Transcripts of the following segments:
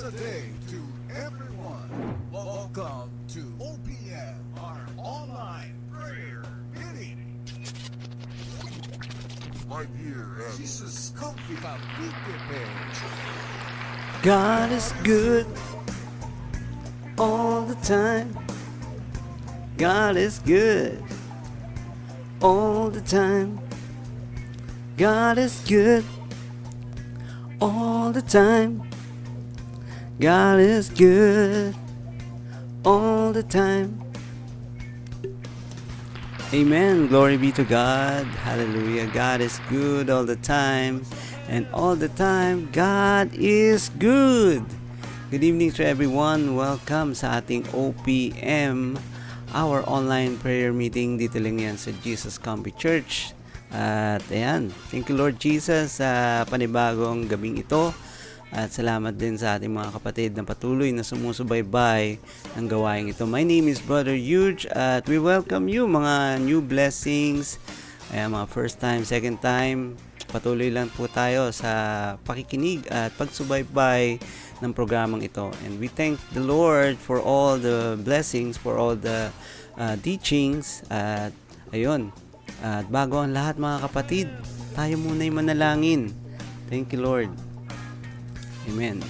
Blessed day to everyone. Welcome to OPM, our online prayer meeting. My dear Jesus, comfy God is good all the time. God is good all the time. God is good all the time. God is good all the time. Amen. Glory be to God. Hallelujah. God is good all the time. And all the time, God is good. Good evening to everyone. Welcome sa ating OPM, our online prayer meeting. Dito lang yan sa Jesus Comfy Church. At ayan, thank you Lord Jesus sa panibagong gabing ito. At salamat din sa ating mga kapatid na patuloy na sumusubaybay ng gawain ito. My name is Brother Huge at we welcome you mga new blessings. Ayan, mga first time, second time. Patuloy lang po tayo sa pakikinig at pagsubaybay ng programang ito. And we thank the Lord for all the blessings, for all the teachings. At ayun, at bago ang lahat mga kapatid, tayo muna'y manalangin. Thank you Lord. Amen.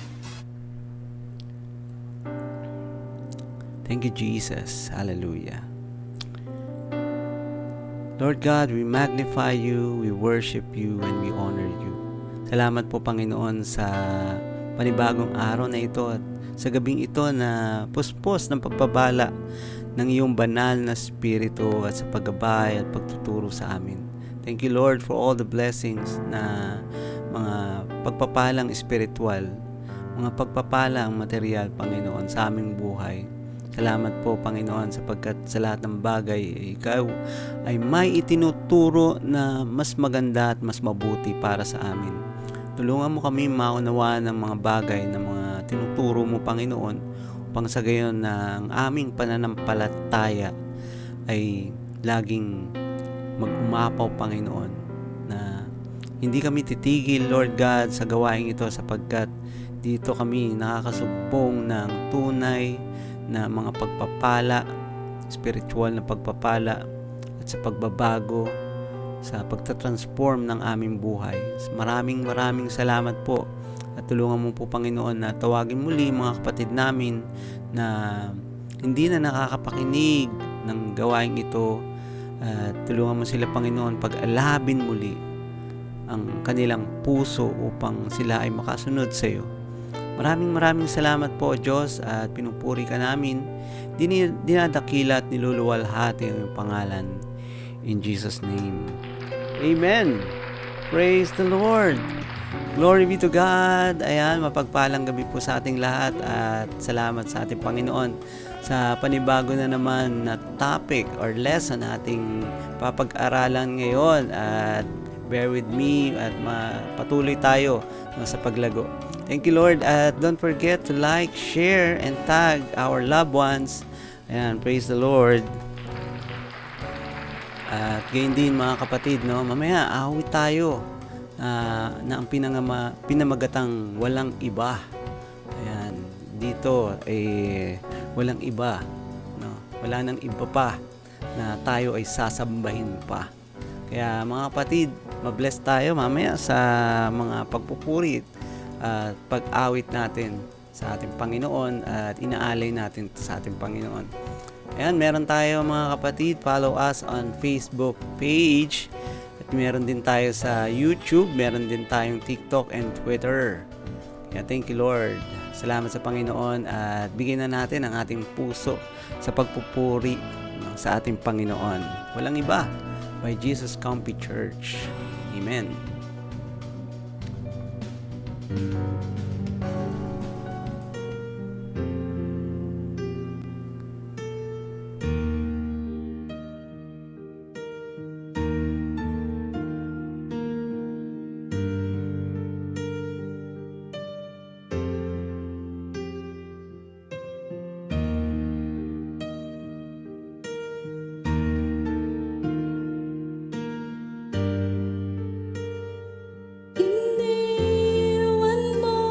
Thank you, Jesus. Hallelujah. Lord God, we magnify you, we worship you, and we honor you. Salamat po, Panginoon, sa panibagong araw na ito at sa gabing ito na puspos ng pagpabala ng iyong banal na spirito at sa paggabay at pagtuturo sa amin. Thank you, Lord, for all the blessings na mga pagpapalang espiritual, mga pagpapalang material, Panginoon, sa aming buhay. Salamat po, Panginoon, sapagkat sa lahat ng bagay, ikaw ay may itinuturo na mas maganda at mas mabuti para sa amin. Tulungan mo kami maunawaan ng mga bagay na mga tinuturo mo, Panginoon, upang sa gayon na ang aming pananampalataya ay laging mag-umapaw, Panginoon, na hindi kami titigil, Lord God, sa gawain ito sapagkat dito kami nakakasumpong ng tunay na mga pagpapala, spiritual na pagpapala at sa pagbabago, sa pagtatransform ng aming buhay. Maraming salamat po at tulungan mo po, Panginoon, na tawagin muli mga kapatid namin na hindi na nakakapakinig ng gawain ito at tulungan mo sila, Panginoon, pag-alabin muli ang kanilang puso upang sila ay makasunod sa iyo. Maraming salamat po, Diyos, at pinupuri ka namin. Dinadakila at niluluwalhati ang iyong pangalan. In Jesus' name. Amen. Praise the Lord. Glory be to God. Ayan, mapagpalang gabi po sa ating lahat at salamat sa ating Panginoon sa panibago na naman na topic or lesson na ating papag-aralan ngayon. At bear with me at patuloy tayo sa paglago. Thank you, Lord. At don't forget to like, share, and tag our loved ones. Ayan, praise the Lord. At gayon din mga kapatid, no? Mamaya awit tayo na ang pinamagatang walang iba. Ayan, dito walang iba, no? Wala nang iba pa na tayo ay sasambahin pa. Kaya mga kapatid, mabless tayo mamaya sa mga pagpupuri at pag-awit natin sa ating Panginoon at inaalay natin sa ating Panginoon. Ayan, meron tayo mga kapatid, follow us on Facebook page at meron din tayo sa YouTube, meron din tayong TikTok and Twitter. Kaya thank you Lord. Salamat sa Panginoon at bigyan na natin ang ating puso sa pagpupuri sa ating Panginoon. Walang iba, by Jesus Comfy Church. Amen. Iniwan mo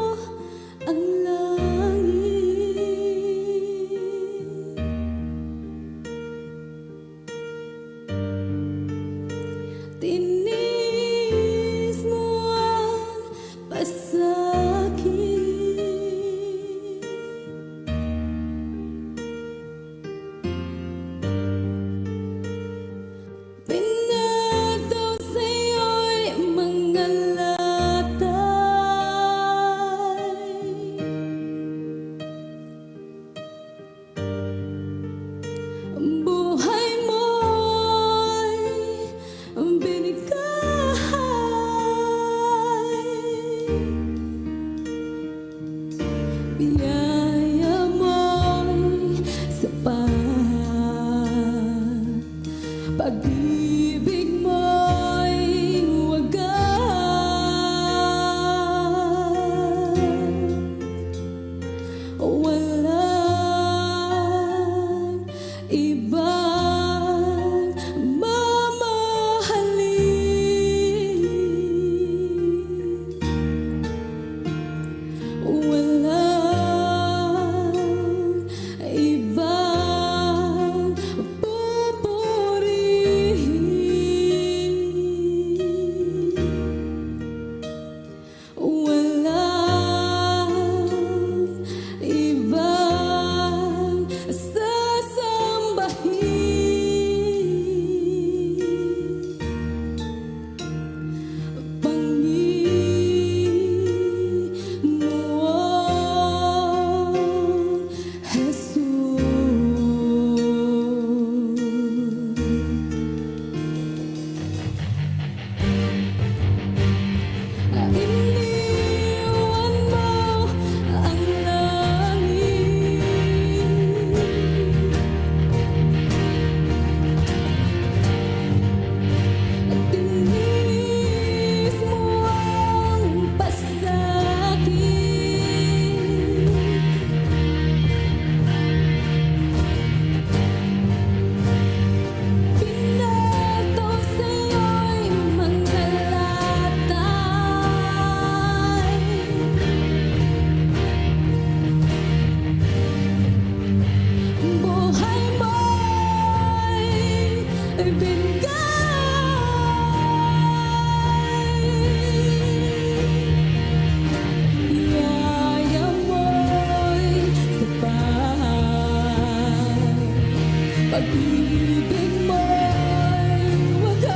Ibig mo'y wagas,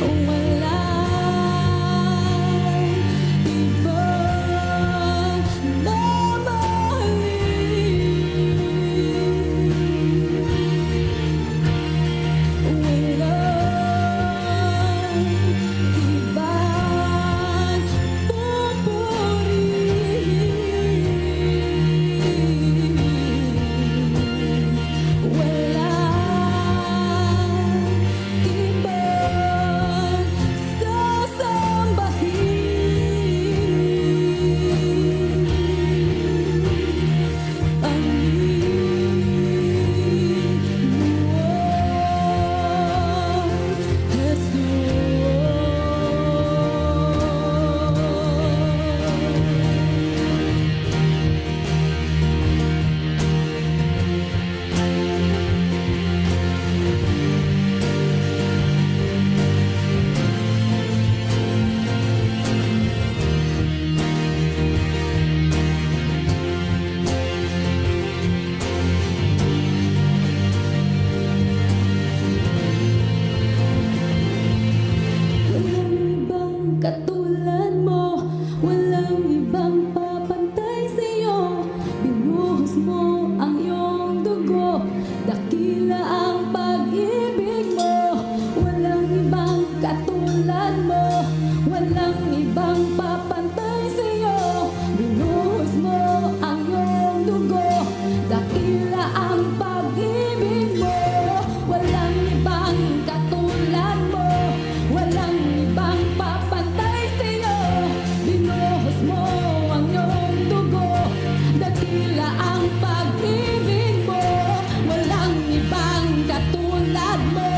walang ibang mamahalin. Walang ibang pupurihin. Walang ibang sasambahin. Walang ibang katulad mo, walang ibang papantay sa'yo. Binuhos mo ang iyong dugo, dakila ang pag-ibig mo. Walang ibang katulad mo, walang ibang papantay sa'yo. Binuhos mo ang iyong dugo, dakila ang pag-ibig mo. Walang ibang katulad mo, walang ibang papantay sa'yo. Binuhos mo ang iyong dugo, dakila ang pag-ibig mo. Walang ibang katulad mo,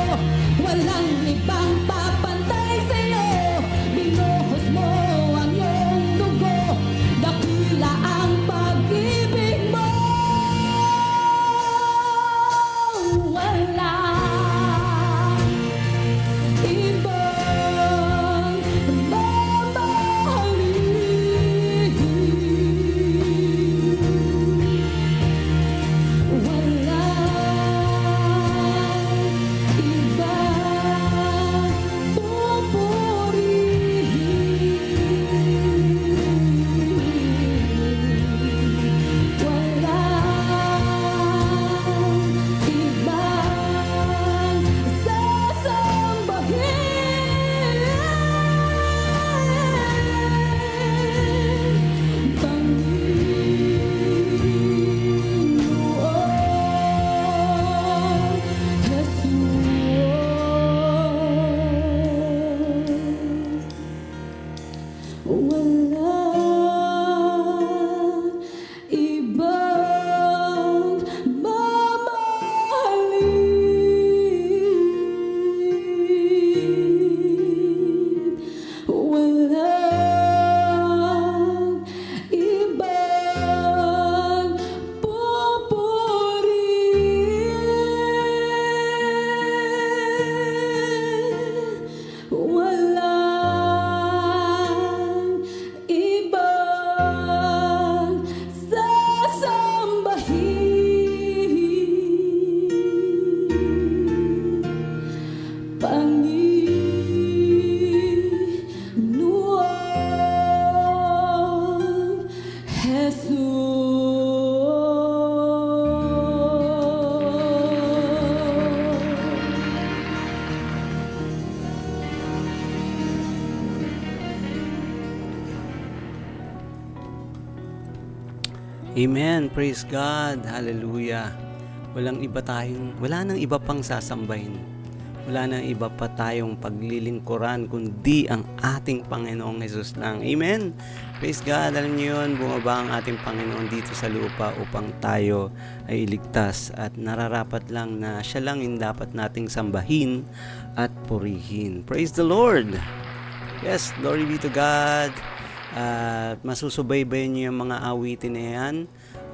walang ibang papantay sa'yo. Binuhos mo ang iyong dugo, dakila ang pag-ibig mo. Walang ibang mamahalin. Walang ibang pupurihin. Walang ibang sasambahin. Panginoon Jesus. Walang ibang mamahalin. Walang ibang pupurihin. Walang ibang sasambahin. Panginoong Amen. Praise God. Hallelujah. Wala nang iba pang sasambahin. Wala nang iba pa tayong paglilingkuran kundi ang ating Panginoong Hesus lang. Amen. Praise God. Alam niyo yun, bumaba ang ating Panginoon dito sa lupa upang tayo ay iligtas at nararapat lang na siya lang yung dapat nating sambahin at purihin. Praise the Lord. Yes, glory be to God. At masusubaybayan niyo yung mga awitin na yan.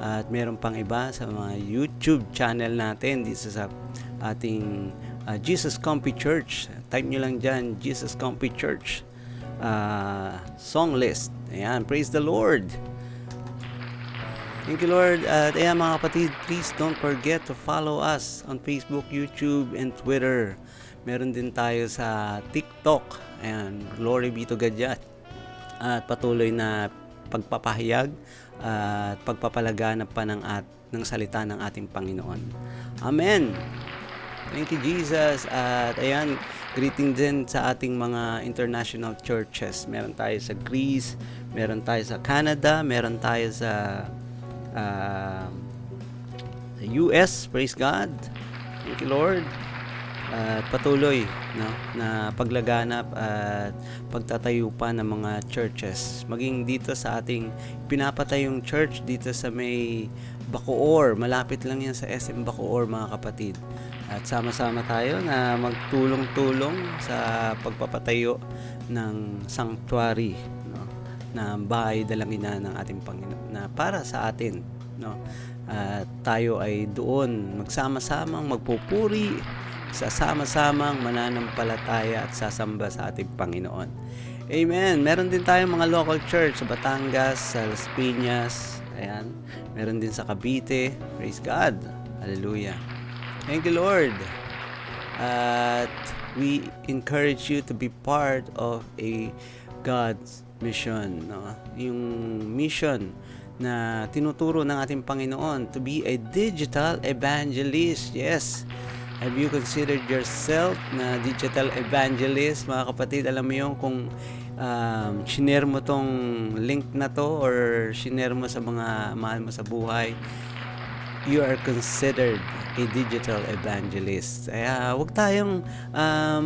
At meron pang iba sa mga YouTube channel natin dito sa ating Jesus Comfy Church. Type nyo lang dyan, Jesus Comfy Church song list. Ayan, praise the Lord. Thank you, Lord. At ayan mga kapatid, please don't forget to follow us on Facebook, YouTube, and Twitter. Meron din tayo sa TikTok. Ayan, glory be to God yan. At patuloy na pagpapahayag at pagpapalaganap pa ng salita ng ating Panginoon. Amen. Thank you, Jesus. At ayan, greeting din sa ating mga international churches. Meron tayo sa Greece, meron tayo sa Canada, meron tayo sa US. Praise God. Thank you, Lord. At patuloy na paglaganap at pagtatayo pa ng mga churches. Maging dito sa ating pinapatayong church dito sa may Bacoor. Malapit lang yan sa SM Bacoor, mga kapatid. At sama-sama tayo na magtulong-tulong sa pagpapatayo ng sanctuary, na bahay dalangina ng ating Panginoon na para sa atin, at tayo ay doon magsama-samang magpupuri, sasama-samang mananampalataya at sasamba sa ating Panginoon. Amen. Meron din tayong mga local church sa Batangas, sa Las Piñas, ayan. Meron din sa Cavite. Praise God. Hallelujah. Thank you, Lord. At we encourage you to be part of a God's mission, yung mission na tinuturo ng ating Panginoon, to be a digital evangelist. Yes, have you considered yourself na digital evangelist, mga kapatid? Alam mo yung kung shinare mo tong link na to or shinare mo sa mga mahal mo sa buhay, you are considered a digital evangelist. Kaya huwag tayong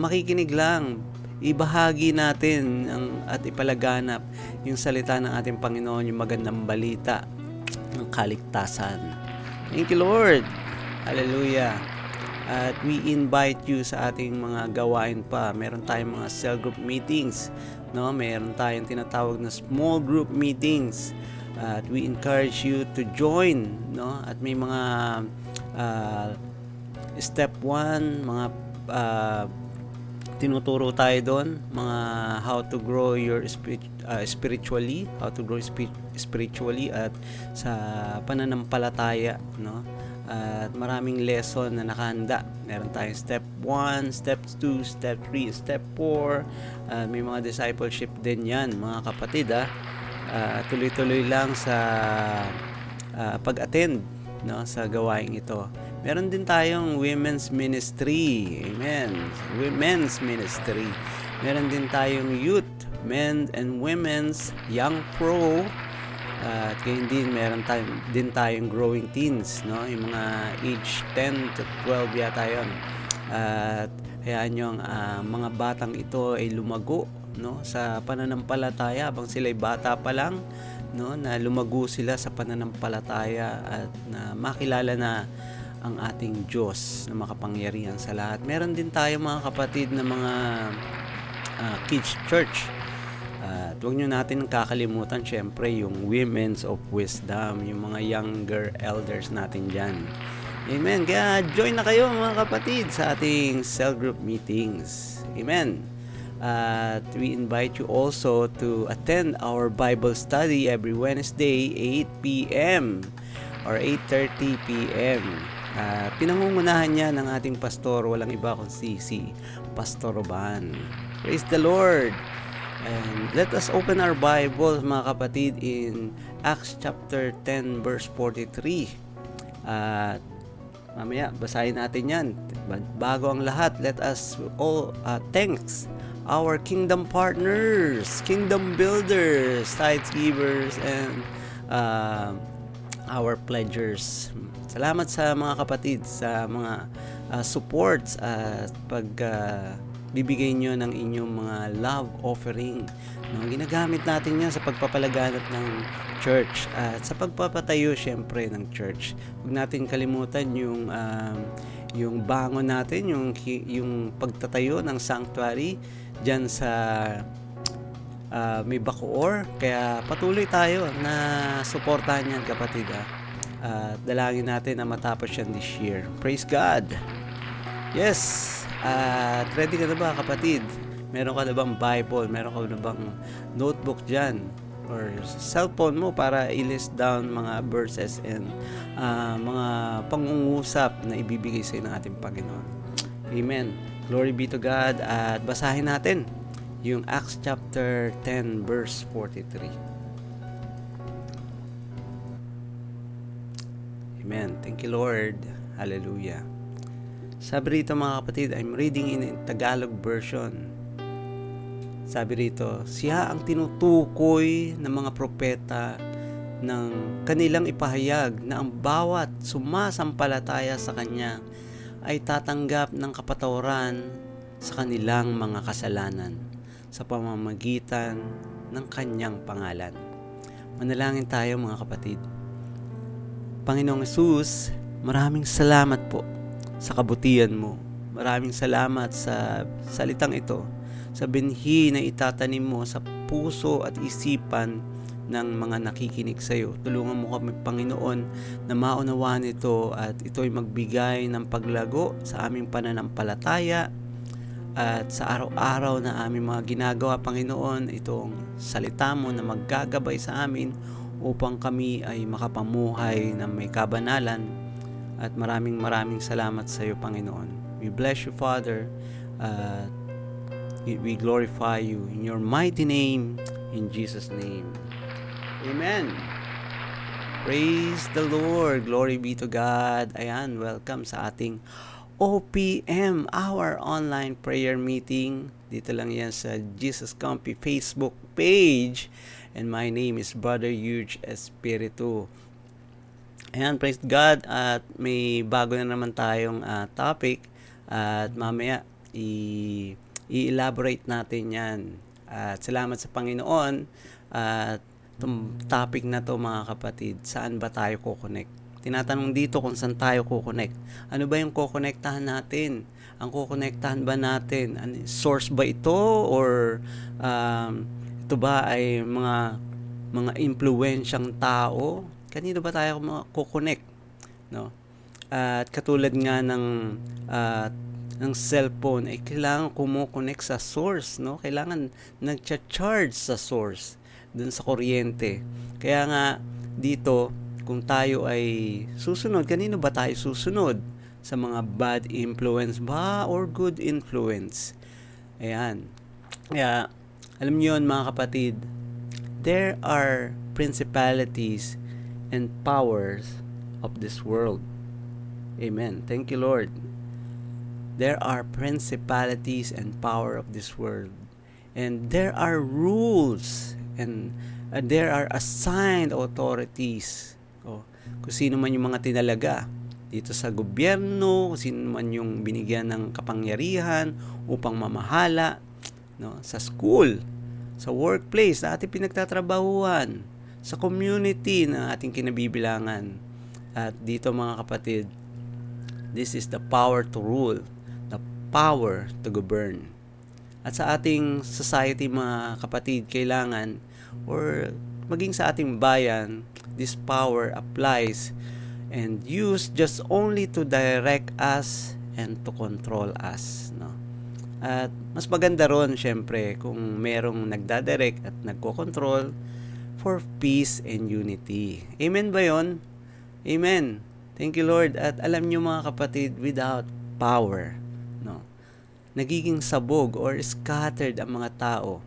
makikinig lang. Ibahagi natin at ipalaganap yung salita ng ating Panginoon, yung magandang balita ng kaligtasan. Thank you, Lord. Hallelujah. At we invite you sa ating mga gawain pa. Meron tayong mga cell group meetings, meron tayong tinatawag na small group meetings. At we encourage you to join, At may mga step 1, mga tinuturo tayo doon, mga how to grow your spiritually, how to grow spiritually at sa pananampalataya, At maraming lesson na nakahanda. Meron tayong step 1, step 2, step 3, step 4. May mga discipleship din yan, mga kapatid. Tuloy-tuloy lang sa pag-attend, sa gawain ito. Meron din tayong women's ministry. Amen. Women's ministry. Meron din tayong youth, men and women's young pro. At ngayon din, meron din tayong growing teens, yung mga age 10 to 12 yata yun. At hayaan nyo ang mga batang ito ay lumago, sa pananampalataya habang sila'y bata pa lang, na lumago sila sa pananampalataya at na makilala na ang ating Diyos na makapangyarihan sa lahat. Meron din tayo, mga kapatid, na mga kids church. At huwag nyo natin kakalimutan syempre yung Women's of Wisdom, yung mga younger elders natin dyan. Amen. Kaya join na kayo, mga kapatid, sa ating cell group meetings. Amen. At we invite you also to attend our Bible study every Wednesday, 8 p.m. or 8:30 p.m. Pinangungunahan niya ng ating pastor, walang iba kundi si Pastor Roban. Praise the Lord. And let us open our Bible, mga kapatid, in Acts chapter 10 verse 43. At mamaya basahin natin yan. Bago ang lahat, let us all thanks our kingdom partners, kingdom builders, tithe givers, and our pledgers. Salamat sa mga kapatid sa mga supports at bibigay nyo ng inyong mga love offering. Ginagamit natin yan sa pagpapalaganap ng church at sa pagpapatayo syempre ng church. Huwag natin kalimutan yung bangon natin, yung pagtatayo ng sanctuary dyan sa may Bacoor. Kaya patuloy tayo na suportahan yan, kapatid. At dalangin natin na matapos yan this year. Praise God. Yes. At ready ka na ba, kapatid? Meron ka na bang Bible? Meron ka na bang notebook dyan? or cellphone mo para i-list down mga verses and mga pangungusap na ibibigay sa ng ating Panginoon. Amen. Glory be to God. At basahin natin yung Acts chapter 10 verse 43. Amen. Thank you, Lord. Hallelujah. Sabi rito mga kapatid, I'm reading in Tagalog version. Sabi rito, siya ang tinutukoy ng mga propeta ng kanilang ipahayag na ang bawat sumasampalataya sa Kanya ay tatanggap ng kapatawaran sa kanilang mga kasalanan sa pamamagitan ng Kanyang pangalan. Manalangin tayo mga kapatid. Panginoong Hesus, maraming salamat po sa kabutihan mo. Maraming salamat sa salitang ito, sa binhi na itatanim mo sa puso at isipan ng mga nakikinig sa iyo. Tulungan mo kami, Panginoon, na maunawaan ito at ito'y magbigay ng paglago sa aming pananampalataya at sa araw-araw na aming mga ginagawa, Panginoon, itong salita mo na maggagabay sa amin upang kami ay makapamuhay na may kabanalan. At maraming salamat sa iyo, Panginoon. We bless you, Father. We glorify you in your mighty name, in Jesus' name. Amen. Praise the Lord. Glory be to God. Ayan, welcome sa ating OPM, our online prayer meeting. Dito lang yan sa Jesus Comfy Facebook page. And my name is Brother Huge Espiritu. Ayan, praise God. At may bago na naman tayong topic. At mamaya, i-elaborate natin yan. At salamat sa Panginoon. At itong topic na to mga kapatid, saan ba tayo kukonect? Tinatanong dito kung saan tayo kukonect. Ano ba yung kukonektahan natin? Ang kukonektahan ba natin? Source ba ito? Or ito ba ay mga impluwensyang tao? Kanino ba tayo kukonect? No? At katulad nga ng cellphone ay kailangan kumokonect sa source, no? Kailangan nagcha-charge sa source dun sa kuryente. Kaya nga dito, kung tayo ay susunod, kanino ba tayo susunod? Sa mga bad influence ba or good influence? Ayan. Kaya alam niyo yun mga kapatid, there are principalities and powers of this world. Amen. Thank you, Lord. There are principalities and power of this world. And there are rules and there are assigned authorities. Kung sino man yung mga tinalaga dito sa gobyerno, kung sino man yung binigyan ng kapangyarihan upang mamahala, no? Sa school, sa workplace na ating pinagtatrabahuan, sa community na ating kinabibilangan. At dito mga kapatid, this is the power to rule, the power to govern. At sa ating society mga kapatid, kailangan or maging sa ating bayan, this power applies and used just only to direct us and to control us, no? At mas maganda ron syempre kung merong nagdadirect at nagko-control for peace and unity. Amen ba yon? Amen. Thank you, Lord. At alam niyo mga kapatid, without power, no, nagiging sabog or scattered ang mga tao.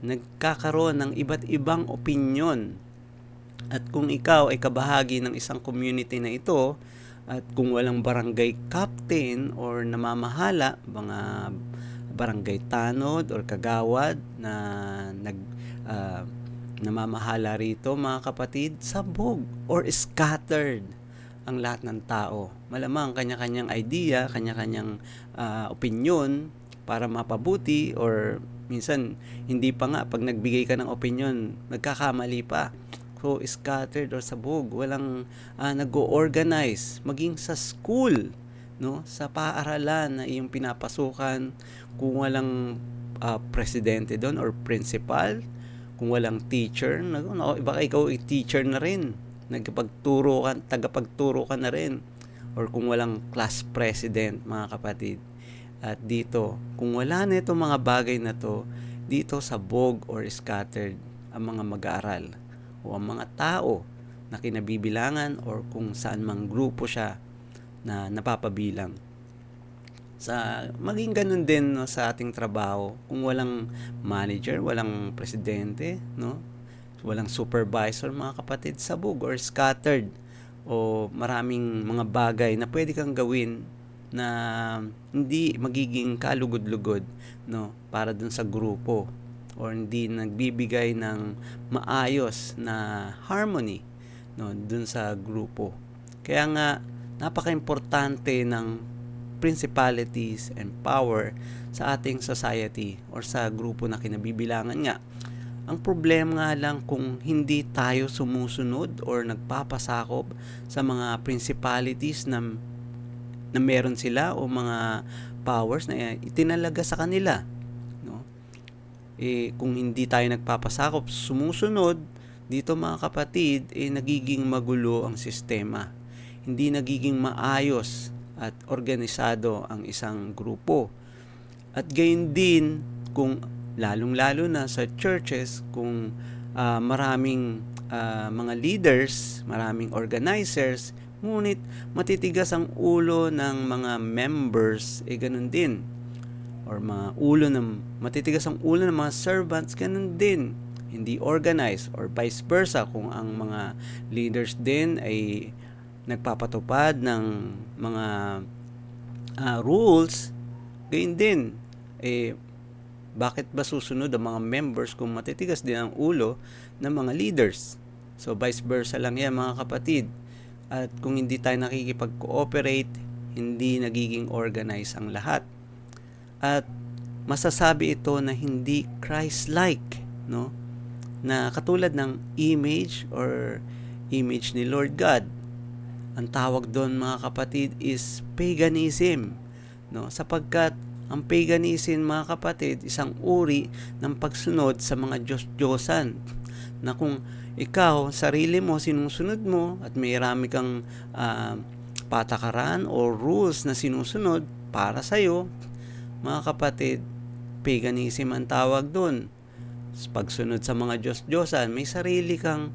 Nagkakaroon ng iba't ibang opinyon. At kung ikaw ay kabahagi ng isang community na ito, at kung walang barangay captain or namamahala, mga barangay tanod or kagawad na namamahala rito mga kapatid, sabog or scattered ang lahat ng tao. Malamang kanya-kanyang idea, kanya-kanyang opinion para mapabuti, or minsan hindi pa nga, pag nagbigay ka ng opinion nagkakamali pa. So scattered or sabog, walang nag-o-organize, maging sa school, no, sa paaralan na iyong pinapasukan, kung walang presidente doon or principal, kung walang teacher, baka ikaw ay teacher na rin, tagapagturo ka na rin, or kung walang class president mga kapatid. At dito, kung wala na itong mga bagay na to, dito sabog or scattered ang mga mag-aaral o ang mga tao na kinabibilangan or kung saan mang grupo siya na napapabilang. Maging ganun din, no, sa ating trabaho. Kung walang manager, walang presidente, no, walang supervisor, mga kapatid, sabog or scattered, o maraming mga bagay na pwede kang gawin na hindi magiging kalugod-lugod, no, para dun sa grupo, or hindi nagbibigay ng maayos na harmony, no, dun sa grupo. Kaya nga napaka-importante ng principalities and power sa ating society or sa grupo na kinabibilangan nga. Ang problema nga lang kung hindi tayo sumusunod or nagpapasakop sa mga principalities na meron sila o mga powers na itinalaga sa kanila, no? Kung hindi tayo nagpapasakop, sumusunod dito, mga kapatid, nagiging magulo ang sistema. Hindi nagiging maayos at organisado ang isang grupo. At gayon din kung lalong-lalo na sa churches, kung maraming mga leaders, maraming organizers, ngunit matitigas ang ulo ng mga members, ganun din. Or matitigas ang ulo ng mga servants, ganun din. Hindi organized, or vice versa, kung ang mga leaders din ay nagpapatupad ng mga rules, gayon din. Bakit ba susunod ang mga members kung matitigas din ang ulo ng mga leaders? So vice versa lang yan, mga kapatid. At kung hindi tayo nakikipag-cooperate, hindi nagiging organized ang lahat. At masasabi ito na hindi Christ-like, no? Na katulad ng image or image ni Lord God. Ang tawag doon, mga kapatid, is paganism, no? Sapagkat ang paganism, mga kapatid, isang uri ng pagsunod sa mga Diyos-Diyosan, na kung ikaw, sarili mo, sinusunod mo at may marami kang patakaran o rules na sinusunod para sa'yo, mga kapatid, paganism ang tawag doon. Pagsunod sa mga Diyos-Diyosan, may sarili kang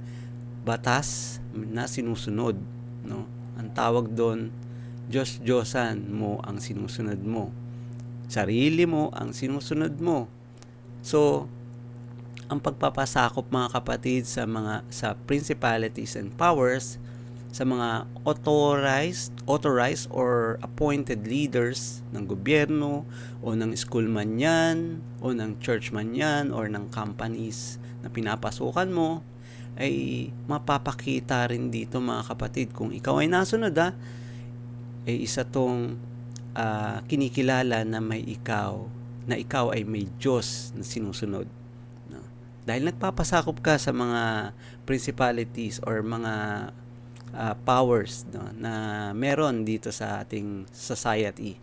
batas na sinusunod, no? Ang tawag doon, Diyos-Diyosan mo ang sinusunod mo. Sarili mo ang sinusunod mo. So, ang pagpapasakop, mga kapatid, sa principalities and powers, sa mga authorized or appointed leaders ng gobyerno o ng school man yan o ng church man yan or ng companies na pinapasukan mo, ay mapapakita rin dito, mga kapatid, kung ikaw ay nasunod, isa tong kinikilala na ikaw ay may Diyos na sinusunod, no? Dahil nagpapasakop ka sa mga principalities or mga powers, no, na meron dito sa ating society.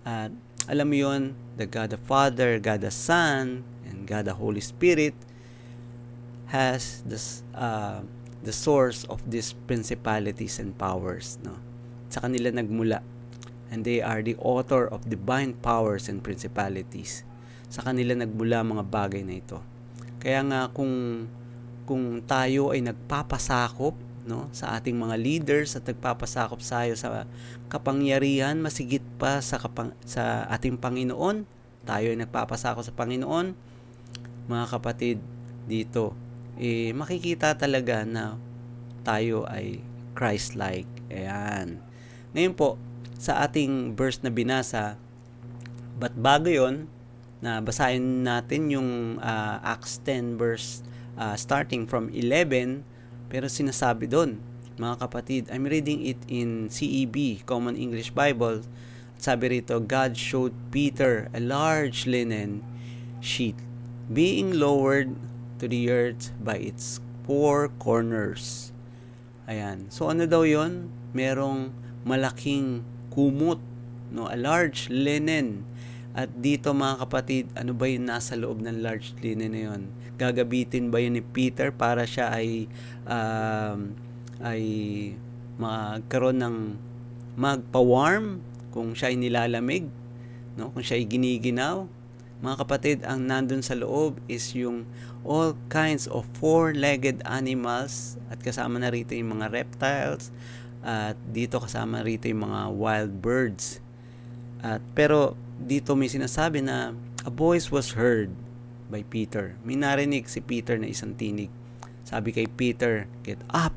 At alam mo yun, the God the Father, God the Son, and God the Holy Spirit has the source of these principalities and powers, no? Sa kanila nagmula, and they are the author of divine powers and principalities. Sa kanila nagmula mga bagay na ito. Kaya nga kung tayo ay nagpapasakop, no, sa ating mga leaders at nagpapasakop tayo sa kapangyarihan masigit pa sa ating Panginoon, tayo ay nagpapasakop sa Panginoon, mga kapatid, dito makikita talaga na tayo ay Christ-like. Ayan. Ngayon po, sa ating verse na binasa, but bago yon, na basahin natin yung Acts 10 verse starting from 11, pero sinasabi doon, mga kapatid, I'm reading it in CEB, Common English Bible. Sabi rito, God showed Peter a large linen sheet being lowered to the earth by its four corners. Ayan. So ano daw yon? Merong malaking kumot, no? A large linen. At dito, mga kapatid, ano ba yung nasa loob ng large linen na yun? Gagabitin ba yun ni Peter para siya ay magkaroon ng magpa-warm kung siya ay nilalamig, no? Kung siya ay giniginaw? Mga kapatid, ang nandun sa loob is yung all kinds of four-legged animals at kasama na rito yung mga reptiles at dito kasama rito yung mga wild birds. Pero dito may sinasabi na a voice was heard by Peter. May narinig si Peter na isang tinig. Sabi kay Peter, get up,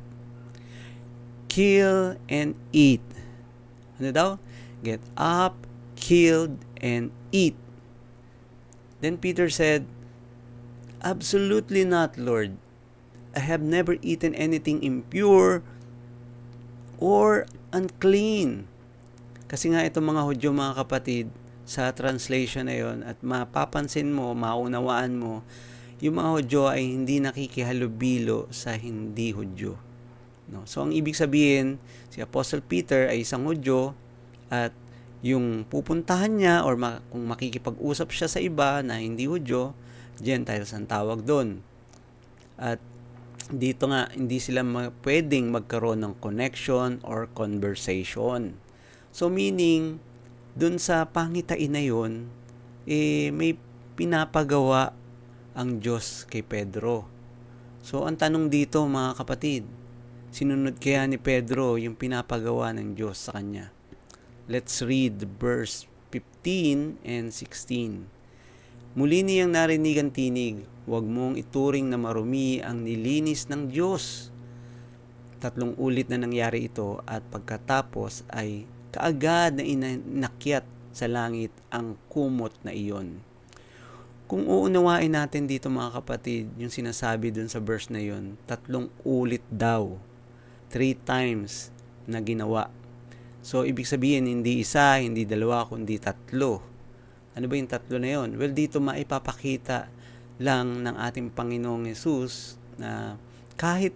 kill and eat. Ano daw? Get up, kill and eat. Then Peter said, absolutely not, Lord. I have never eaten anything impure or unclean. Kasi nga itong mga Hudyo, mga kapatid, sa translation na yon at mapapansin mo, maunawaan mo, yung mga Hudyo ay hindi nakikihalubilo sa hindi Hudyo. No? So ang ibig sabihin, si Apostle Peter ay isang Hudyo at yung pupuntahan niya or kung makikipag-usap siya sa iba na hindi Hudyo, Gentiles ang tawag doon. At dito nga, hindi sila pwedeng magkaroon ng connection or conversation. So meaning, dun sa pangitain na yun, may pinapagawa ang Diyos kay Pedro. So ang tanong dito, mga kapatid, sinunod kaya ni Pedro yung pinapagawa ng Diyos sa kanya? Let's read verse 15 and 16. Muli niyang narinig ang tinig, huwag mong ituring na marumi ang nilinis ng Diyos. 3 ulit na nangyari ito at pagkatapos ay kaagad na inakyat sa langit ang kumot na iyon. Kung uunawain natin dito, mga kapatid, yung sinasabi dun sa verse na yun, 3 ulit daw. 3 times na ginawa. So, ibig sabihin, hindi isa, hindi dalawa, kundi 3. Ano ba yung 3 na yun? Well, dito maipapakita lang ng ating Panginoong Yesus na kahit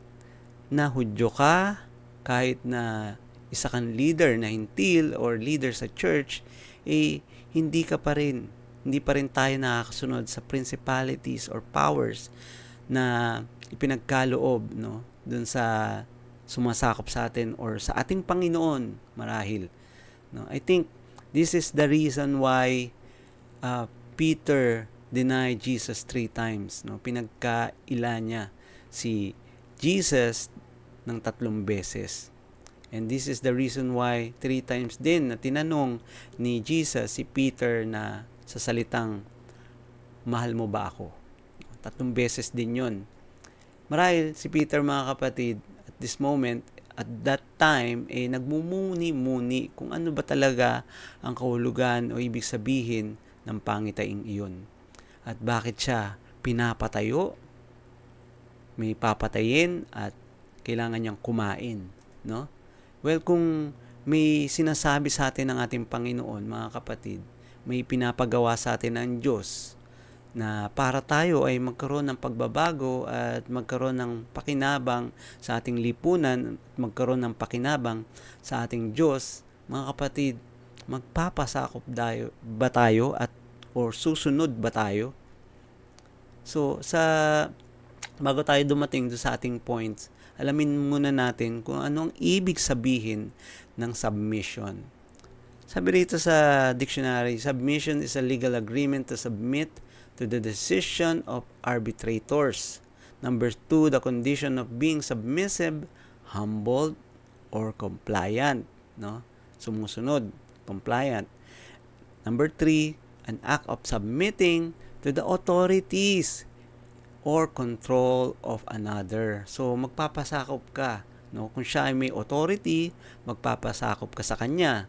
na Hudyo ka, kahit na isa kang leader na hintil or leader sa church, hindi pa rin tayo nakakasunod sa principalities or powers na ipinagkaloob, no, dun sa sumasakop sa atin or sa ating Panginoon marahil. No, I think this is the reason why Peter denied Jesus 3 times. No, pinagkaila niya si Jesus ng 3 beses. And this is the reason why 3 times din na tinanong ni Jesus si Peter na sa salitang, mahal mo ba ako? 3 beses din yun. Marahil si Peter, mga kapatid, at this moment, at that time, nagmumuni-muni kung ano ba talaga ang kahulugan o ibig sabihin ng pangitaing iyon. At bakit siya pinapatayo, may papatayin at kailangan niyang kumain. No? Well, kung may sinasabi sa atin ng ating Panginoon, mga kapatid, may pinapagawa sa atin ng Diyos na para tayo ay magkaroon ng pagbabago at magkaroon ng pakinabang sa ating lipunan, magkaroon ng pakinabang sa ating Diyos, mga kapatid, magpapasakop ba tayo or susunod ba tayo? So, bago tayo dumating sa ating points, alamin muna natin kung anong ibig sabihin ng submission. Sabi rito sa dictionary, submission is a legal agreement to submit to the decision of arbitrators. Number 2, the condition of being submissive, humbled, or compliant. No? Sumusunod, compliant. Number 3, an act of submitting to the authorities or control of another. So, magpapasakop ka. No? Kung siya ay may authority, magpapasakop ka sa kanya.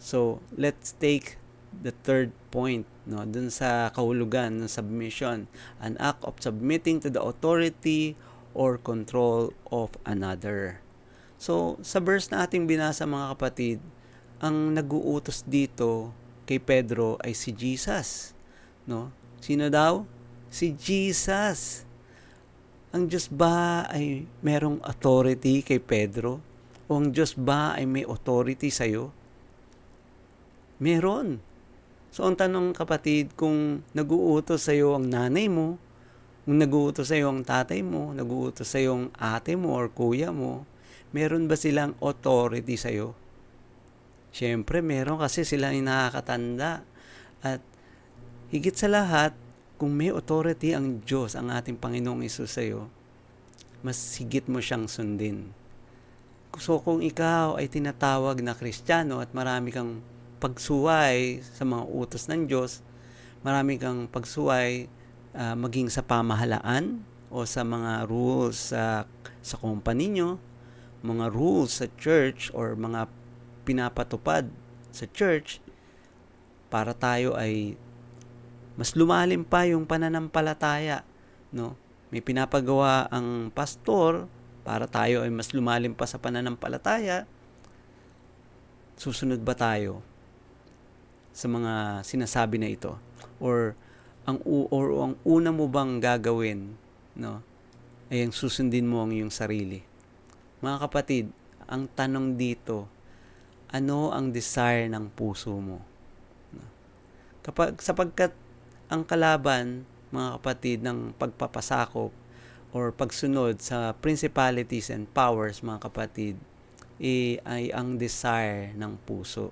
So, let's take the 3rd point, no, dun sa kahulugan ng submission, an act of submitting to the authority or control of another. So, sa verse na ating binasa, mga kapatid, ang nag-uutos dito kay Pedro ay si Jesus. No? Sino daw? Si Jesus. Ang Diyos ba ay merong authority kay Pedro? O ang Diyos ba ay may authority sa'yo? Meron. So, ang tanong, kapatid, kung nag-uutos sa iyo ang nanay mo, kung nag-uutos sa iyo ang tatay mo, nag-uutos sa iyo ang ate mo or kuya mo, meron ba silang authority sa iyo? Siyempre, meron kasi sila yung nakakatanda. At Higit sa lahat, kung may authority ang Diyos, ang ating Panginoong Hesus sa iyo, mas higit mo siyang sundin. So kung ikaw ay tinatawag na Kristiyano at marami kang pagsuway sa mga utos ng Diyos, marami kang pagsuway maging sa pamahalaan o sa mga rules sa company nyo, mga rules sa church or mga pinapatupad sa church, para tayo ay mas lumalim pa yung pananampalataya, no? May pinapagawa ang pastor para tayo ay mas lumalim pa sa pananampalataya. Susunod ba tayo sa mga sinasabi na ito? Or ang una mo bang gagawin, no? Ay ang susundin mo ang iyong sarili. Mga kapatid, ang tanong dito, ano ang desire ng puso mo? Sapagkat ang kalaban, mga kapatid, ng pagpapasakop or pagsunod sa principalities and powers, mga kapatid, ay ang desire ng puso,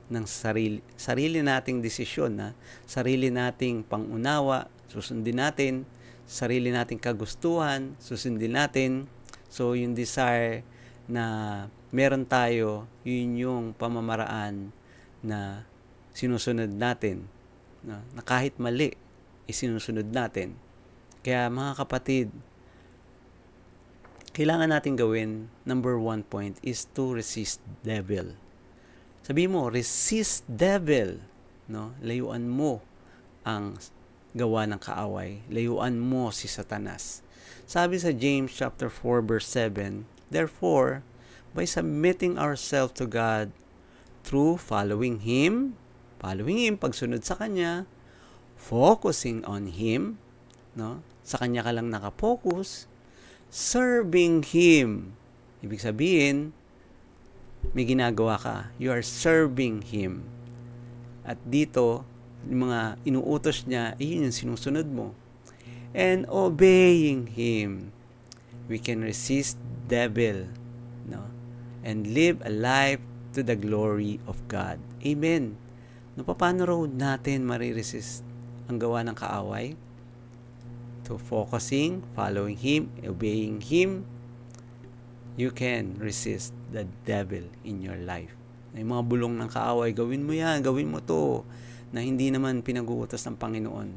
ng sarili nating desisyon, sarili nating pangunawa, susundin natin, sarili nating kagustuhan, susundin natin. So, yung desire na meron tayo, yun yung pamamaraan na sinusunod natin, na kahit mali, isinusunod natin. Kaya mga kapatid, kailangan natin gawin, number 1 point is to resist devil. Sabi mo, resist devil, no? Layuan mo ang gawa ng kaaway. Layuan mo si Satanas. Sabi sa James chapter 4 verse 7, therefore, by submitting ourselves to God through following Him, pagsunod sa Kanya, focusing on Him, no? Sa Kanya ka lang nakapokus, serving Him. Ibig sabihin, may ginagawa ka. You are serving Him. At dito, yung mga inuutos niya, yun yung sinusunod mo. And obeying Him, we can resist devil, no? And live a life to the glory of God. Amen. No, paano raw natin mariresist ang gawa ng kaaway? To focusing, following Him, obeying Him, you can resist the devil in your life. May mga bulong ng kaaway, gawin mo yan, gawin mo to, na hindi naman pinag-uutos ng Panginoon.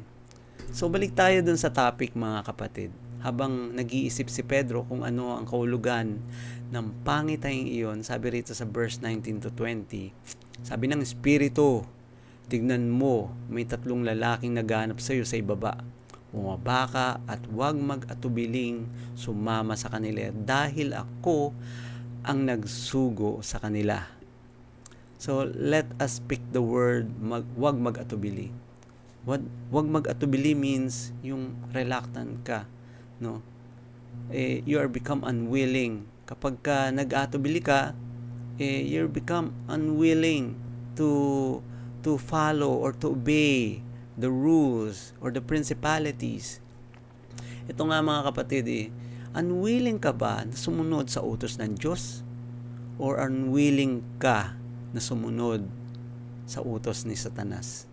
So balik tayo dun sa topic, mga kapatid. Habang nag-iisip si Pedro kung ano ang kahulugan ng pangitayng iyon, sabi rito sa verse 19 to 20, sabi ng Espiritu, tignan mo, may 3 lalaking naghahanap sa iyo sa ibaba. Bumaba ka at huwag mag-atubiling sumama sa kanila dahil ako ang nagsugo sa kanila. So, let us speak the word, huwag mag-atubili. Huwag mag-atubili means yung reluctant ka, no? You are become unwilling. Kapag ka nag-atubili ka, you become unwilling to follow or to obey the rules or the principalities. Ito nga mga kapatid, unwilling ka ba na sumunod sa utos ng Diyos? Or unwilling ka na sumunod sa utos ni Satanas?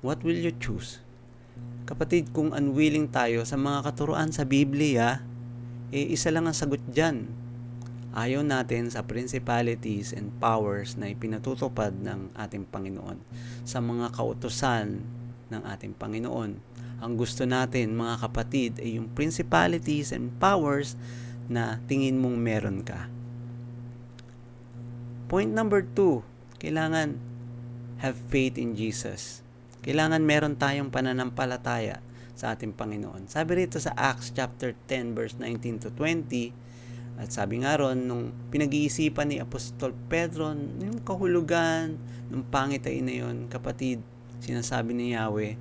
What will you choose? Kapatid, kung unwilling tayo sa mga katuruan sa Biblia, isa lang ang sagot dyan. Ayaw natin sa principalities and powers na ipinatutupad ng ating Panginoon, sa mga kautusan ng ating Panginoon. Ang gusto natin, mga kapatid, ay yung principalities and powers na tingin mong meron ka. Point number 2, kailangan have faith in Jesus. Kailangan meron tayong pananampalataya sa ating Panginoon. Sabi rito sa Acts chapter 10 verse 19 to 20, at sabi nga ron, nung pinag-iisipan ni Apostol Pedro, yung kahulugan ng pangitay na yun, kapatid, sinasabi ni Yahweh,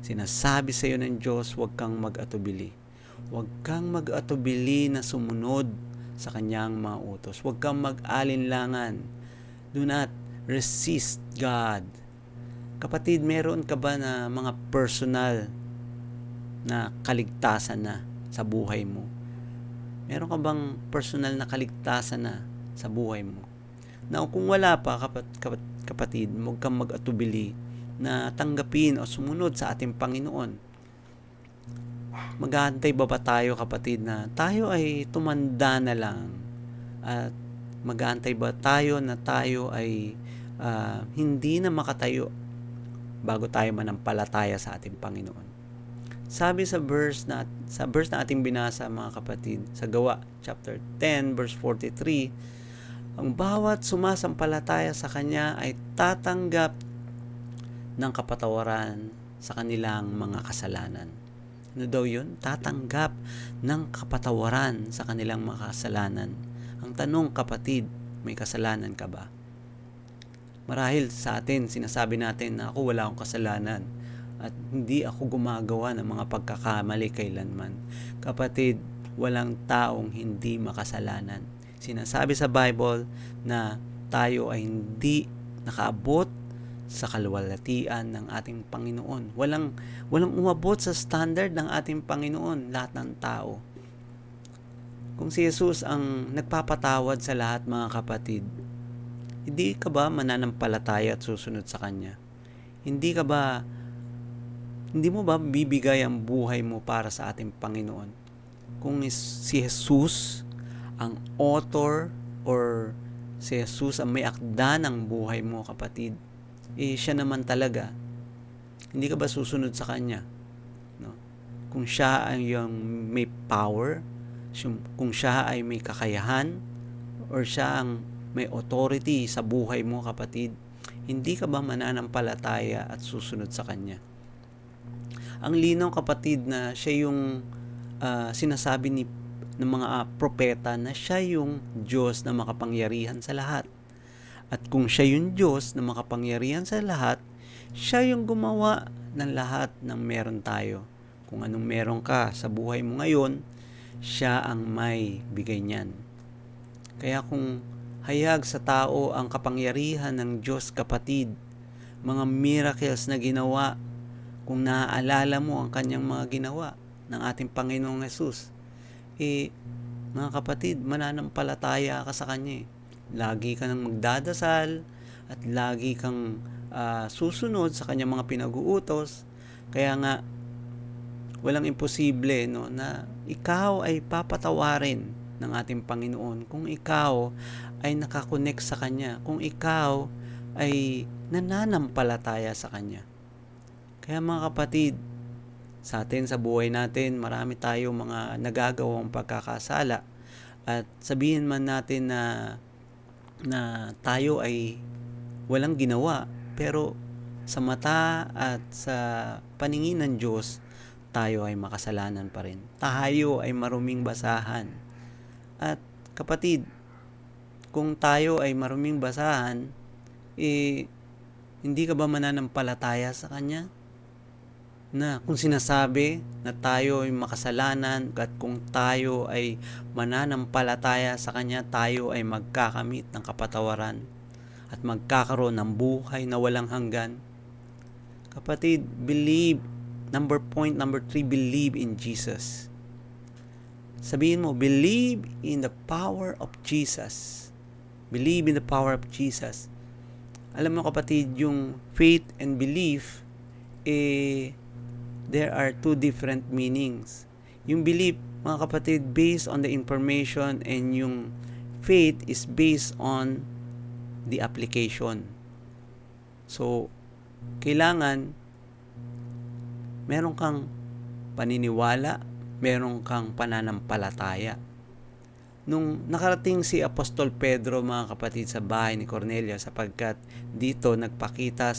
sinasabi sa iyo ng Diyos, huwag kang mag-atubili. Huwag kang mag-atubili na sumunod sa kanyang mga utos. Huwag kang mag-alinlangan. Do not resist God. Kapatid, meron ka ba na mga personal na kaligtasan na sa buhay mo? Meron ka bang personal na kaligtasan na sa buhay mo? Na kung wala pa, kapatid, huwag kang mag-atubili na tanggapin o sumunod sa ating Panginoon? Mag-aantay ba tayo, kapatid, na tayo ay tumanda na lang? At mag-aantay ba tayo na tayo ay hindi na makatayo bago tayo manampalataya sa ating Panginoon? Sabi sa verse na ating binasa, mga kapatid, sa Gawa chapter 10 verse 43, ang bawat sumasampalataya sa Kanya ay tatanggap ng kapatawaran sa kanilang mga kasalanan. Ano daw yun? Tatanggap ng kapatawaran sa kanilang mga kasalanan. Ang tanong, kapatid, may kasalanan ka ba? Marahil sa atin, sinasabi natin na ako wala akong kasalanan at hindi ako gumagawa ng mga pagkakamali kailanman. Kapatid, walang taong hindi makasalanan. Sinasabi sa Bible na tayo ay hindi nakaabot sa kaluwalhatian ng ating Panginoon. Walang umabot sa standard ng ating Panginoon, lahat ng tao. Kung si Jesus ang nagpapatawad sa lahat, mga kapatid, hindi ka ba mananampalataya at susunod sa Kanya? Hindi mo ba bibigay ang buhay mo para sa ating Panginoon? Kung si Jesus ang author or si Jesus ang may akda ng buhay mo, kapatid, siya naman talaga, hindi ka ba susunod sa Kanya? No? Kung siya ay yung may power, kung siya ay may kakayahan, or siya ang may authority sa buhay mo, kapatid, hindi ka ba mananampalataya at susunod sa Kanya? Ang linaw, kapatid, na siya yung sinasabi ng mga propeta na siya yung Diyos na makapangyarihan sa lahat. At kung siya yung Diyos na makapangyarihan sa lahat, siya yung gumawa ng lahat ng meron tayo. Kung anong meron ka sa buhay mo ngayon, siya ang may bigay niyan. Kaya kung hayag sa tao ang kapangyarihan ng Diyos, kapatid, mga miracles na ginawa, kung naaalala mo ang kanyang mga ginawa ng ating Panginoong Hesus, mga kapatid, mananampalataya ka sa Kanya. Lagi ka nang magdadasal at lagi kang susunod sa kanyang mga pinag-uutos. Kaya nga, walang imposible, no, na ikaw ay papatawarin ng ating Panginoon kung ikaw ay nakakonect sa Kanya, kung ikaw ay nananampalataya sa Kanya. Kaya mga kapatid, sa atin, sa buhay natin, marami tayong mga nagagawang pagkakasala at sabihin man natin na tayo ay walang ginawa, pero sa mata at sa paningin ng Diyos, tayo ay makasalanan pa rin. Tayo ay maruming basahan. At kapatid, kung tayo ay maruming basahan, hindi ka ba mananampalataya sa Kanya? Na kung sinasabi na tayo ay makasalanan at kung tayo ay mananampalataya sa Kanya, tayo ay magkakamit ng kapatawaran at magkakaroon ng buhay na walang hanggan. Kapatid, believe. Point number 3, believe in Jesus. Sabihin mo, believe in the power of Jesus. Believe in the power of Jesus. Alam mo, kapatid, yung faith and belief, there are two different meanings. Yung belief, mga kapatid, based on the information, and yung faith is based on the application. So, kailangan meron kang paniniwala, meron kang pananampalataya. Nung nakarating si Apostol Pedro, mga kapatid, sa bahay ni Cornelio, sapagkat dito nagpakita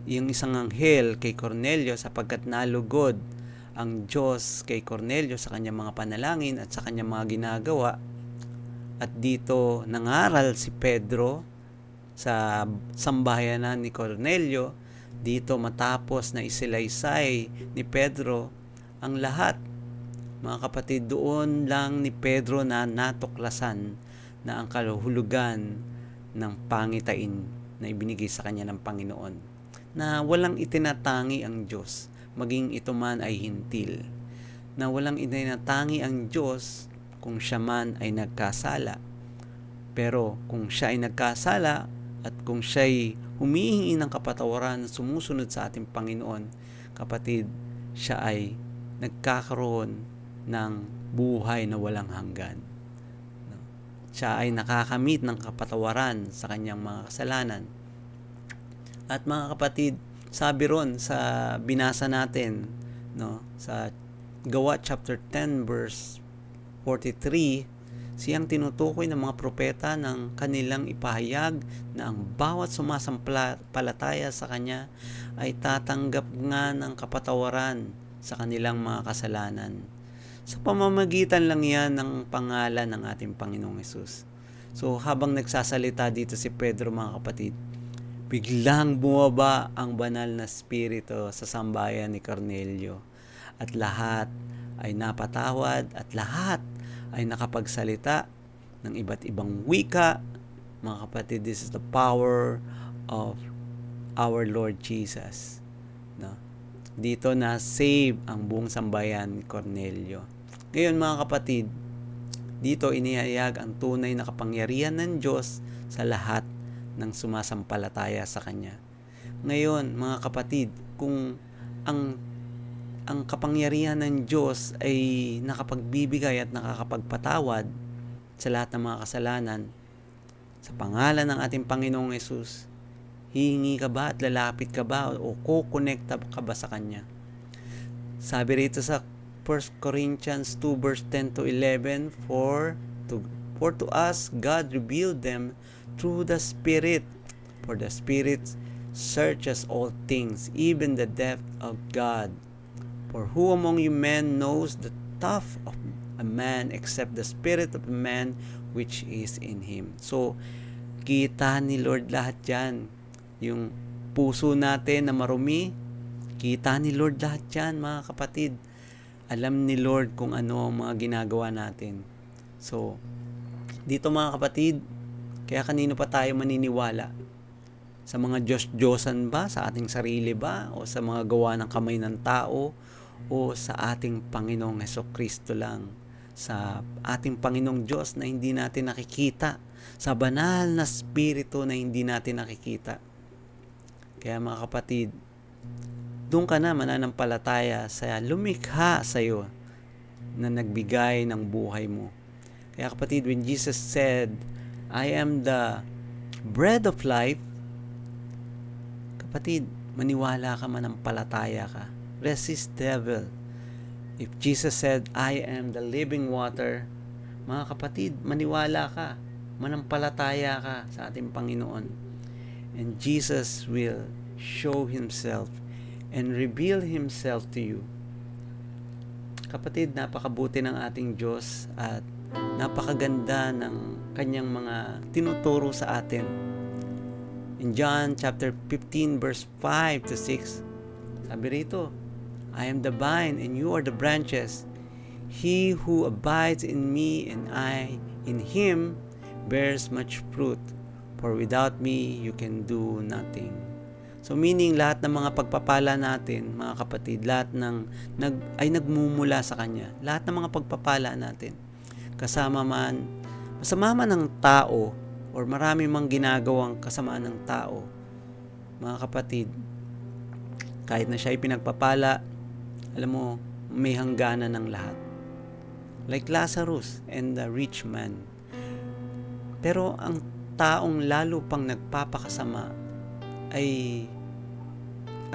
yung isang anghel kay Cornelio, sapagkat nalugod ang Diyos kay Cornelio sa kanyang mga panalangin at sa kanyang mga ginagawa. At dito nangaral si Pedro sa sambahayanan ni Cornelio. Dito matapos na isilaysay ni Pedro ang lahat, mga kapatid, doon lang ni Pedro na natuklasan na ang kahulugan ng pangitain na ibinigay sa kanya ng Panginoon, na walang itinatangi ang Diyos, maging ito man ay hintil, na walang itinatangi ang Diyos kung siya man ay nagkasala. Pero kung siya ay nagkasala at kung siya ay humihingi ng kapatawaran, sumusunod sa ating Panginoon, kapatid, siya ay nagkakaroon ng buhay na walang hanggan. Siya ay nakakamit ng kapatawaran sa kanyang mga kasalanan. At mga kapatid, sabi ron sa binasa natin, sa Gawa chapter 10 verse 43, siyang tinutukoy ng mga propeta ng kanilang ipahayag na ang bawat sumasampalataya sa kanya ay tatanggap nga ng kapatawaran sa kanilang mga kasalanan. Sa pamamagitan lang yan ng pangalan ng ating Panginoong Hesus. So habang nagsasalita dito si Pedro, mga kapatid, biglang bumaba ang banal na spirito sa sambayan ni Cornelio. At lahat ay napatawad at lahat ay nakapagsalita ng iba't ibang wika. Mga kapatid, this is the power of our Lord Jesus. Dito na save ang buong sambayan ni Cornelio. Ngayon mga kapatid, dito inihayag ang tunay na kapangyarihan ng Diyos sa lahat ng sumasampalataya sa Kanya. Ngayon mga kapatid, kung ang kapangyarihan ng Diyos ay nakapagbibigay at nakakapagpatawad sa lahat ng mga kasalanan, sa pangalan ng ating Panginoong Hesus, hihingi ka ba at lalapit ka ba o kukonekta ka ba sa Kanya? Sabi rito sa 1 Corinthians 2 verse 10 to 11, For to us God revealed them through the Spirit, for the Spirit searches all things, even the depth of God. For who among you men knows the thought of a man except the spirit of a man which is in him? So, kita ni Lord lahat yan. Yung puso natin na marumi, kita ni Lord lahat yan, mga kapatid. Alam ni Lord kung ano ang mga ginagawa natin. So, dito mga kapatid, kaya kanino pa tayo maniniwala? Sa mga Diyos-Diyosan ba? Sa ating sarili ba? O sa mga gawa ng kamay ng tao? O sa ating Panginoong Hesukristo lang? Sa ating Panginoong Diyos na hindi natin nakikita? Sa banal na Espiritu na hindi natin nakikita? Kaya mga kapatid, doon ka na mananampalataya sa lumikha sa iyo na nagbigay ng buhay mo. Kaya kapatid, when Jesus said, I am the bread of life, kapatid, maniwala ka, manampalataya ka. Resist devil. If Jesus said, I am the living water, mga kapatid, maniwala ka, manampalataya ka sa ating Panginoon. And Jesus will show Himself and reveal Himself to you. Kapatid, napakabuti ng ating Diyos at napakaganda ng Kanyang mga tinuturo sa atin. In John chapter 15 verse 5 to 6, sabi rito, I am the vine and you are the branches. He who abides in me and I in him bears much fruit, for without me you can do nothing. So meaning lahat ng mga pagpapala natin, mga kapatid, lahat ay nagmumula sa Kanya. Lahat ng mga pagpapala natin, masama man ng tao or marami mang ginagawang kasamaan ng tao, mga kapatid, kahit na siya ay pinagpapala, alam mo, may hangganan ng lahat. Like Lazarus and the rich man. Pero ang taong lalo pang nagpapakasama ay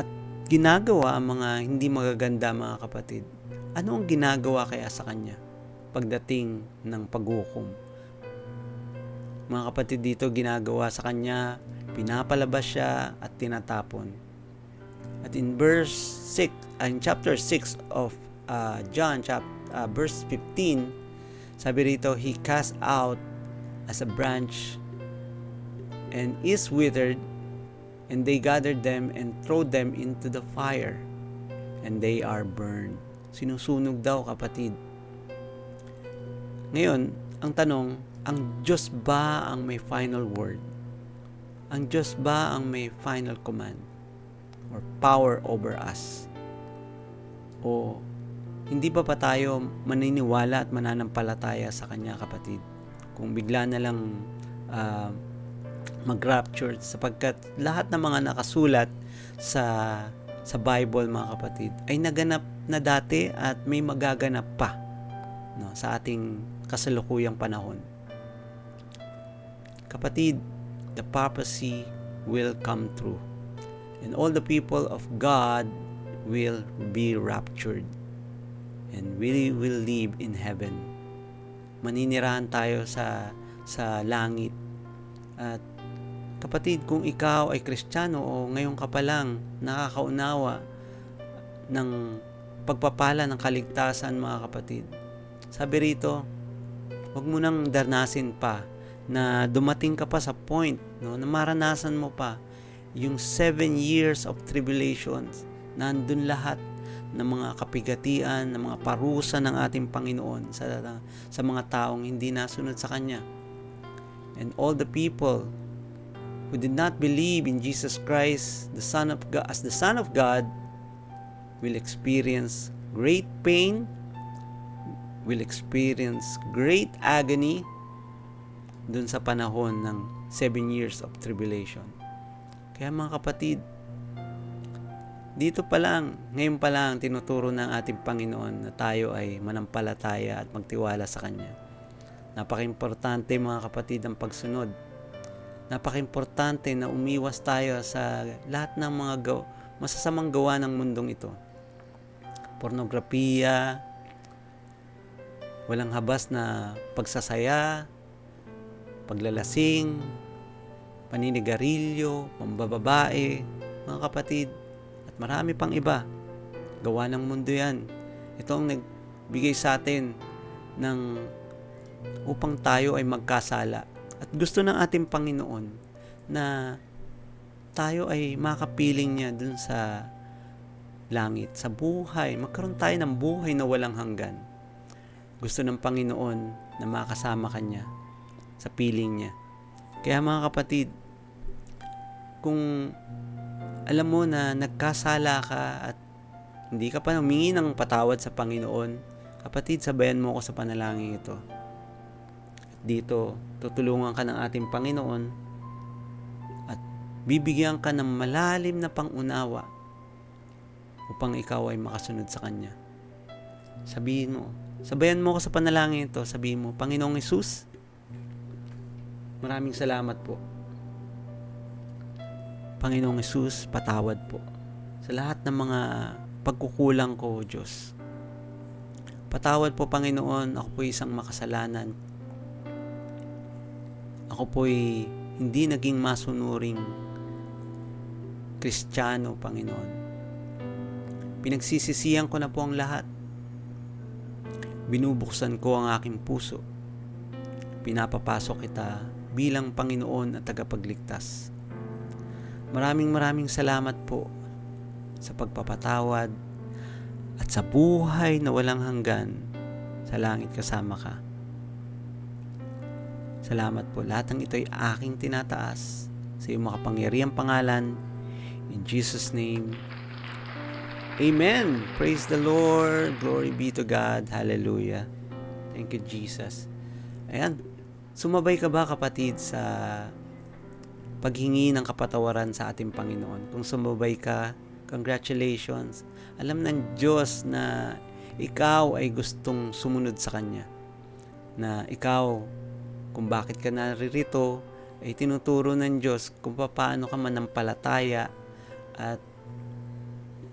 at ginagawa ang mga hindi magaganda, mga kapatid. Ano ang ginagawa kaya sa kanya pagdating ng paghukom? Mga kapatid, dito ginagawa sa kanya, pinapalabas siya at tinatapon. At in chapter 6 of John, verse 15, sabi rito, He cast out as a branch and is withered, and they gathered them and throw them into the fire, and they are burned. Sinusunog daw, kapatid. Ngayon, ang tanong, ang Diyos ba ang may final word? Ang Diyos ba ang may final command or power over us? O hindi pa tayo maniniwala at mananampalataya sa Kanya, kapatid? Kung bigla na lang mag-rapture, sapagkat lahat ng mga nakasulat sa Bible, mga kapatid, ay naganap na dati at may magaganap pa, no, sa ating kasalukuyang panahon. Kapatid, the prophecy will come true, and all the people of God will be raptured, and we will live in heaven. Maninirahan tayo sa langit. At kapatid, kung ikaw ay Kristiyano o ngayon ka pa lang nakakaunawa ng pagpapala ng kaligtasan, mga kapatid, sabi rito, huwag mo nang darnasin pa na dumating ka pa sa point, no, na maranasan mo pa yung 7 years of tribulations. Nandun lahat ng mga kapigatian, ng mga parusa ng ating Panginoon sa mga taong hindi nasunod sa Kanya. And all the people who did not believe in Jesus Christ, the Son of God, as the Son of God, will experience great pain, will experience great agony dun sa panahon ng 7 years of tribulation. Kaya mga kapatid, dito pa lang, ngayon pa lang, tinuturo ng ating Panginoon na tayo ay manampalataya at magtiwala sa Kanya. Napaka-importante, mga kapatid, ang pagsunod. Napaka-importante na umiwas tayo sa lahat ng mga masasamang gawa ng mundong ito. Pornografiya, walang habas na pagsasaya, paglalasing, paninigarilyo, pambababae, mga kapatid, at marami pang iba. Gawa ng mundo yan. Ito ang nagbigay sa atin upang tayo ay magkasala. At gusto ng ating Panginoon na tayo ay makapiling niya dun sa langit, sa buhay. Magkaroon tayo ng buhay na walang hanggan. Gusto ng Panginoon na makasama Kanya sa piling niya. Kaya mga kapatid, kung alam mo na nagkasala ka at hindi ka pa humingi ng patawad sa Panginoon, kapatid, sabayan mo ako sa panalangin ito. At dito, tutulungan ka ng ating Panginoon at bibigyan ka ng malalim na pangunawa upang ikaw ay makasunod sa Kanya. Sabihin mo, sabayan mo ako sa panalangin ito, sabihin mo, Panginoong Hesus, maraming salamat po. Panginoong Hesus, patawad po sa lahat ng mga pagkukulang ko, Diyos. Patawad po, Panginoon, ako po isang makasalanan. Ako po'y hindi naging masunuring Kristiyano, Panginoon. Pinagsisisihan ko na po ang lahat. Binubuksan ko ang aking puso. Pinapapasok kita bilang Panginoon at tagapagligtas. Maraming salamat po sa pagpapatawad at sa buhay na walang hanggan sa langit kasama ka. Salamat po. Lahat ng ito ay aking tinataas sa iyong makapangyarihang pangalan. In Jesus' name, Amen. Praise the Lord. Glory be to God. Hallelujah. Thank you, Jesus. Ayan. Sumabay ka ba, kapatid, sa paghingi ng kapatawaran sa ating Panginoon? Kung sumabay ka, congratulations. Alam ng Diyos na ikaw ay gustong sumunod sa Kanya. Na ikaw, kung bakit ka naririto, ay tinuturo ng Diyos kung paano ka manampalataya at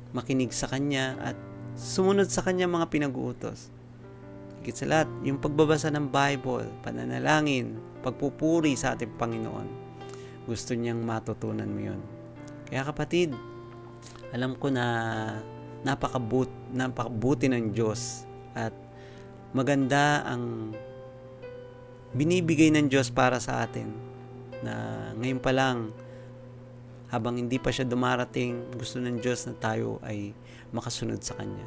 makinig sa Kanya at sumunod sa Kanya mga pinag-uutos. Higit sa lahat, yung pagbabasa ng Bible, pananalangin, pagpupuri sa ating Panginoon, gusto niyang matutunan mo yun. Kaya kapatid, alam ko na napakabuti ng Diyos at maganda ang binibigay ng Diyos para sa atin, na ngayon pa lang, habang hindi pa siya dumarating, gusto ng Diyos na tayo ay makasunod sa Kanya.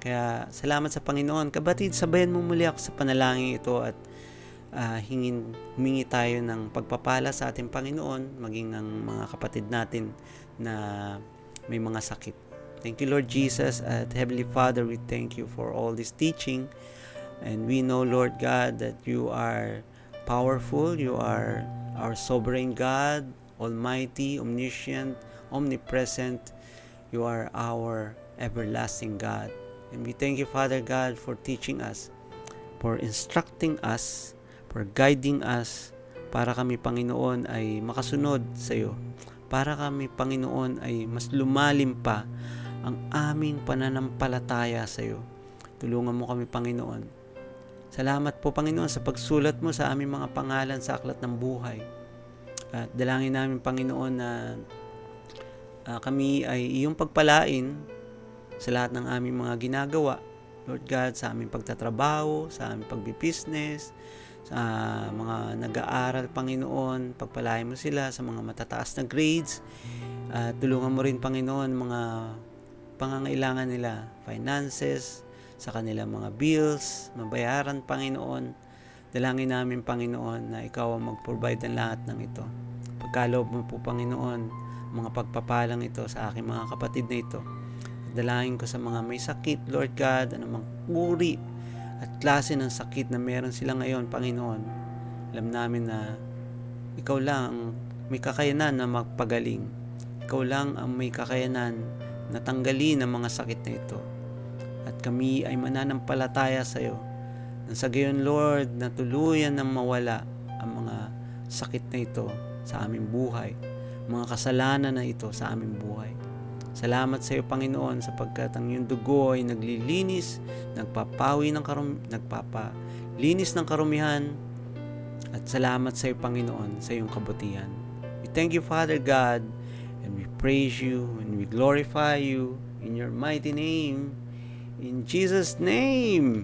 Kaya salamat sa Panginoon. Kapatid, sabayan mo muli ako sa panalangin ito at humingi tayo ng pagpapala sa ating Panginoon, maging ang mga kapatid natin na may mga sakit. Thank you, Lord Jesus. At Heavenly Father, we thank you for all this teaching. And we know, Lord God, that you are powerful, you are our sovereign God, almighty, omniscient, omnipresent. You are our everlasting God. And we thank you, Father God, for teaching us, for instructing us, for guiding us, para kami, Panginoon, ay makasunod sa iyo. Para kami, Panginoon, ay mas lumalim pa ang aming pananampalataya sa iyo. Tulungan mo kami, Panginoon. Salamat po, Panginoon, sa pagsulat mo sa aming mga pangalan sa aklat ng buhay. At dalangin namin, Panginoon, na kami ay iyong pagpalain sa lahat ng aming mga ginagawa. Lord God, sa aming pagtatrabaho, sa aming pagbibusiness, sa mga nag-aaral, Panginoon, pagpalain mo sila sa mga matataas na grades. Tulungan mo rin, Panginoon, mga pangangailangan nila, finances, sa kanilang mga bills, mabayaran, Panginoon. Dalangin namin, Panginoon, na ikaw ang mag-provide ng lahat ng ito. Pagkaloob mo po, Panginoon, mga pagpapalang ito sa aking mga kapatid na ito. Dalangin ko sa mga may sakit, Lord God, anumang uri at klase ng sakit na meron sila ngayon, Panginoon. Alam namin na ikaw lang ang may kakayanan na magpagaling. Ikaw lang ang may kakayanan na tanggalin ang mga sakit na ito. At kami ay mananampalataya sa iyo. Nang sa gayon, Lord, na tuluyan na mawala ang mga sakit na ito sa aming buhay. Mga kasalanan na ito sa aming buhay. Salamat sa iyo, Panginoon, sapagkat ang iyong dugo ay naglilinis, nagpapalinis ng karumihan. At salamat sa iyo, Panginoon, sa iyong kabutihan. We thank you, Father God, and we praise you, and we glorify you in your mighty name. In Jesus' name,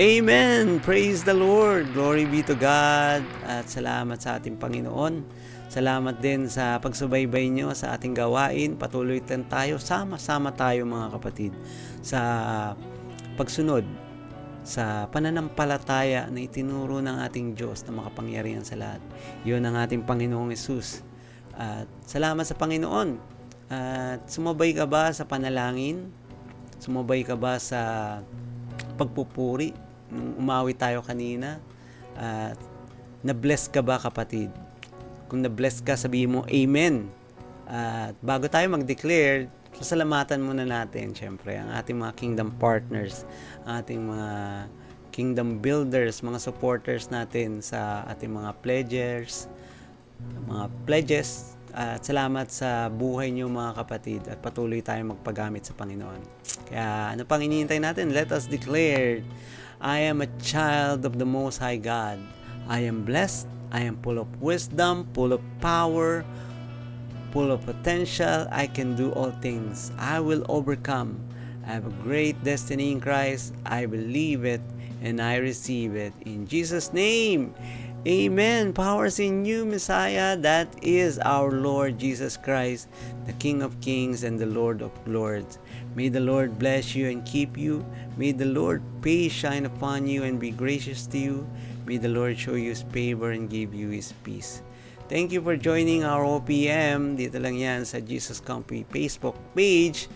Amen! Praise the Lord! Glory be to God! At salamat sa ating Panginoon. Salamat din sa pagsubaybay nyo sa ating gawain. Patuloy din tayo, sama-sama tayo mga kapatid, sa pagsunod sa pananampalataya na itinuro ng ating Diyos na makapangyarihan sa lahat. Yun ang ating Panginoong Hesus. At salamat sa Panginoon. At sumabay ka ba sa panalangin? Sumabay ka ba sa pagpupuri? Nung umawi tayo kanina, na-bless ka ba, kapatid? Kung na-bless ka, sabihin mo, Amen. At bago tayo mag-declare, sasalamatan muna natin, syempre, ang ating mga kingdom partners, ang ating mga kingdom builders, mga supporters natin sa ating mga pledges. At salamat sa buhay niyo, mga kapatid, at patuloy tayong magpagamit sa Panginoon. Kaya ano pang hinihintay natin? Let us declare, I am a child of the Most High God. I am blessed. I am full of wisdom, full of power, full of potential. I can do all things. I will overcome. I have a great destiny in Christ. I believe it and I receive it. In Jesus' name, Amen. Powers in you, Messiah. That is our Lord Jesus Christ, the King of Kings and the Lord of Lords. May the Lord bless you and keep you. May the Lord face shine upon you and be gracious to you. May the Lord show you His favor and give you His peace. Thank you for joining our OPM. Dito lang yan sa Jesus Company Facebook page.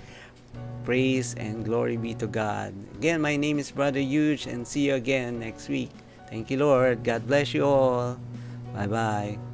Praise and glory be to God. Again, my name is Brother Huge, and see you again next week. Thank you, Lord. God bless you all. Bye-bye.